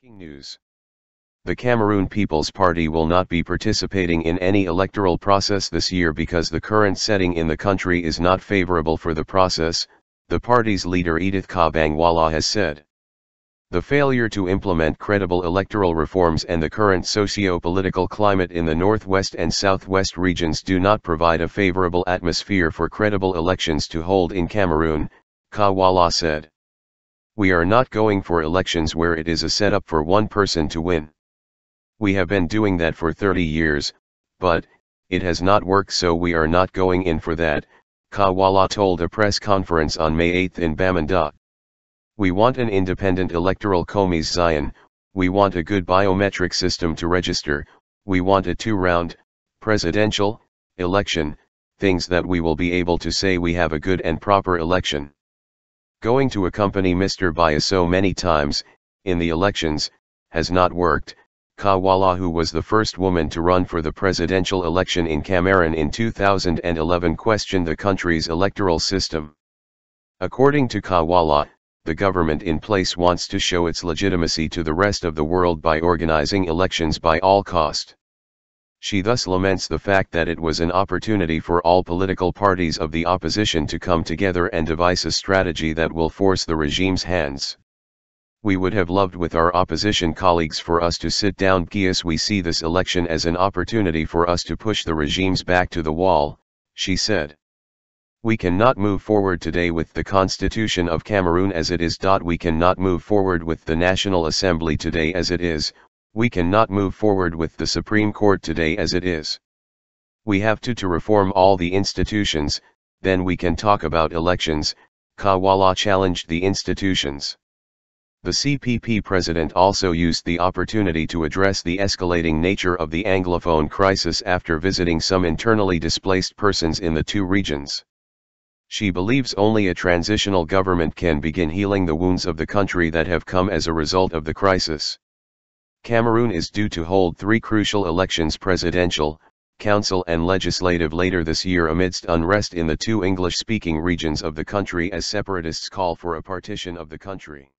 Breaking news. The Cameroon People's Party will not be participating in any electoral process this year because the current setting in the country is not favorable for the process, the party's leader Edith Kah Walla has said. The failure to implement credible electoral reforms and the current socio-political climate in the northwest and southwest regions do not provide a favorable atmosphere for credible elections to hold in Cameroon, Kah Walla said. We are not going for elections where it is a setup for one person to win. We have been doing that for 30 years, but it has not worked, so we are not going in for that, Kah Walla told a press conference on May 8 in Bamenda. We want an independent electoral commission, we want a good biometric system to register, we want a two-round, presidential, election, things that we will be able to say we have a good and proper election. Going to accompany Mr. Biya so many times, in the elections, has not worked, Kah Walla, who was the first woman to run for the presidential election in Cameroon in 2011, questioned the country's electoral system. According to Kah Walla, the government in place wants to show its legitimacy to the rest of the world by organizing elections by all cost. She thus laments the fact that it was an opportunity for all political parties of the opposition to come together and devise a strategy that will force the regime's hands. We would have loved with our opposition colleagues for us to sit down because we see this election as an opportunity for us to push the regimes back to the wall, she said. We cannot move forward today with the Constitution of Cameroon as it is. We cannot move forward with the National Assembly today as it is, we cannot move forward with the Supreme Court today as it is. We have to reform all the institutions, then we can talk about elections, Kah Walla challenged the institutions. The CPP president also used the opportunity to address the escalating nature of the Anglophone crisis after visiting some internally displaced persons in the two regions. She believes only a transitional government can begin healing the wounds of the country that have come as a result of the crisis. Cameroon is due to hold 3 crucial elections: presidential, council and legislative later this year amidst unrest in the 2 English-speaking regions of the country as separatists call for a partition of the country.